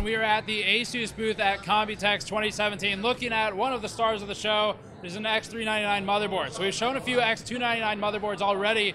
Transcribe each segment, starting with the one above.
everyone. We are at the ASUS booth at Computex 2017 looking at one of the stars of the show. There's an X399 motherboard. So we've shown a few X299 motherboards already.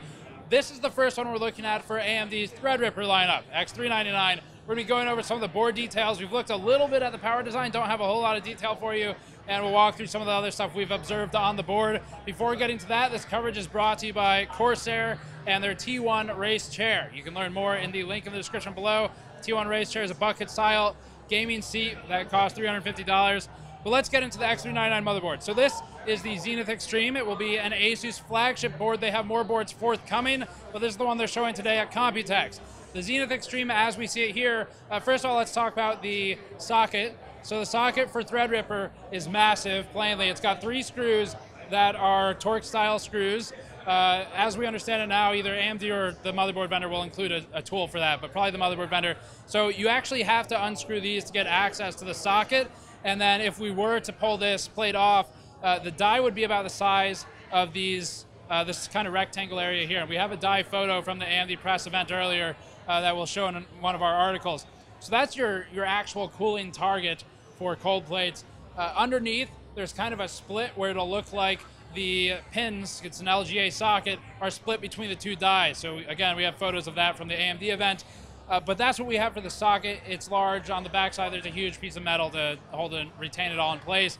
This is the first one we're looking at for AMD's Threadripper lineup, X399. We're going to be going over some of the board details. We've looked a little bit at the power design, don't have a whole lot of detail for you, and we'll walk through some of the other stuff we've observed on the board. Before getting to that, this coverage is brought to you by Corsair and their T1 race chair. You can learn more in the link in the description below. T1 race chair is a bucket-style gaming seat that costs $350. But let's get into the X399 motherboard. So this is the Zenith Extreme. It will be an ASUS flagship board. They have more boards forthcoming, but this is the one they're showing today at Computex. The Zenith Extreme, as we see it here, first of all, let's talk about the socket. So the socket for Threadripper is massive, plainly. It's got 3 screws that are Torx-style screws. As we understand it now, either AMD or the motherboard vendor will include a tool for that, but probably the motherboard vendor. So you actually have to unscrew these to get access to the socket, and then if we were to pull this plate off, the die would be about the size of these, this kind of rectangle area here. We have a die photo from the AMD press event earlier that we'll show in one of our articles. So that's your actual cooling target for cold plates. Underneath, there's kind of a split where it'll look like the pins, it's an LGA socket, are split between the 2 dies. So again, we have photos of that from the AMD event. But that's what we have for the socket. It's large. On the backside, there's a huge piece of metal to hold and retain it all in place.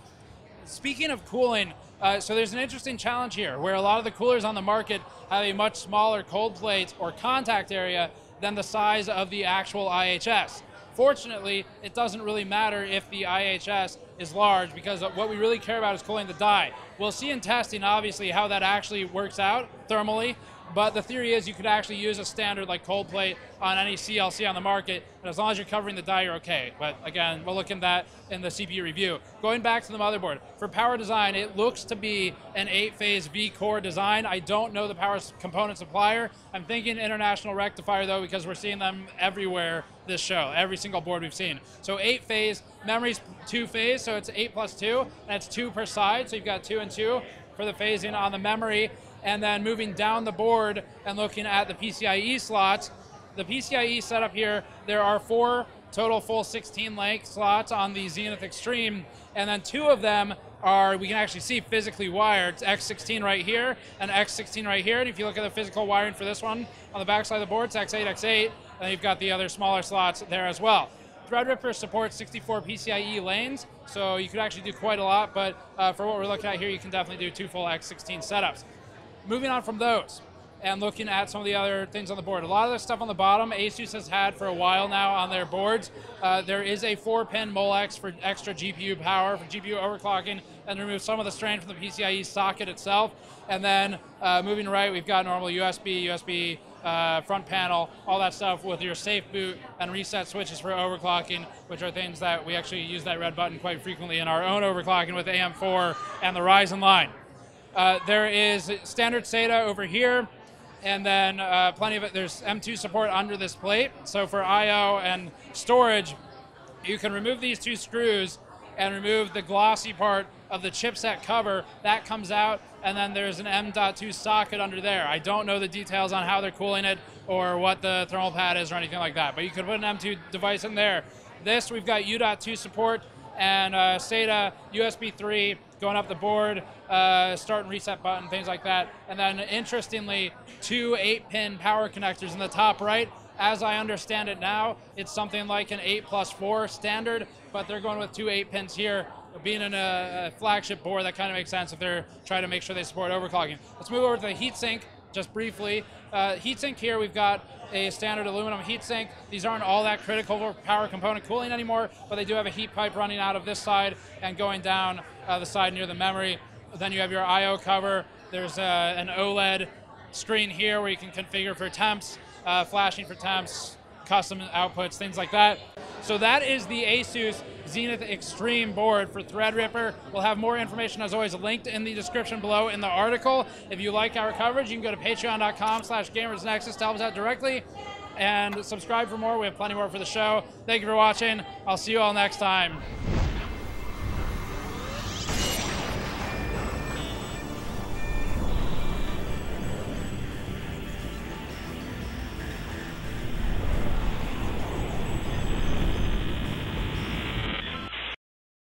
Speaking of cooling, so there's an interesting challenge here where a lot of the coolers on the market have a much smaller cold plate or contact area than the size of the actual IHS. Fortunately, it doesn't really matter if the IHS is large because what we really care about is cooling the die. We'll see in testing, obviously, how that actually works out thermally, but the theory is you could actually use a standard like cold plate on any CLC on the market, and as long as you're covering the die, you're okay. But again, we'll look at that in the CPU review. Going back to the motherboard, for power design, it looks to be an 8-phase V-core design. I don't know the power component supplier. I'm thinking International Rectifier though, because we're seeing them everywhere this show, every single board we've seen. So 8-phase, memory's 2-phase, so it's 8 plus 2, and it's 2 per side, so you've got 2 and 2 for the phasing on the memory. And then moving down the board and looking at the PCIe slots, the PCIe setup here, there are 4 total full 16 length slots on the Zenith Extreme, and then 2 of them are, we can actually see physically wired. It's X16 right here and X16 right here, and if you look at the physical wiring for this one, on the back side of the board, it's X8, X8, and you've got the other smaller slots there as well. Threadripper supports 64 PCIe lanes, so you could actually do quite a lot, but for what we're looking at here, you can definitely do 2 full X16 setups. Moving on from those and looking at some of the other things on the board. A lot of the stuff on the bottom, ASUS has had for a while now on their boards. There is a 4-pin Molex for extra GPU power, for GPU overclocking, and remove some of the strain from the PCIe socket itself. And then moving right, we've got normal USB front panel, all that stuff with your safe boot and reset switches for overclocking, which are things that we actually use that red button quite frequently in our own overclocking with AM4 and the Ryzen line. There is standard SATA over here, and then plenty of it. There's M2 support under this plate. So for I/O and storage, you can remove these 2 screws and remove the glossy part of the chipset cover. That comes out, and then there's an M.2 socket under there. I don't know the details on how they're cooling it or what the thermal pad is or anything like that, but you could put an M2 device in there. This, we've got U.2 support and SATA, USB 3 going up the board, start and reset button, things like that. And then interestingly, 2 8-pin power connectors in the top right. As I understand it now, it's something like an 8+4 standard, but they're going with 2 8-pins here. Being in a flagship board, that kind of makes sense if they're trying to make sure they support overclocking. Let's move over to the heatsink just briefly. Heatsink here, we've got a standard aluminum heatsink. These aren't all that critical for power component cooling anymore, but they do have a heat pipe running out of this side and going down the side near the memory. Then you have your I/O cover. There's an OLED screen here where you can configure for temps, flashing for temps, custom outputs, things like that. So that is the ASUS Zenith Extreme board for Threadripper. We'll have more information, as always, linked in the description below in the article. If you like our coverage, you can go to patreon.com/gamersnexus to help us out directly, and subscribe for more. We have plenty more for the show. Thank you for watching. I'll see you all next time.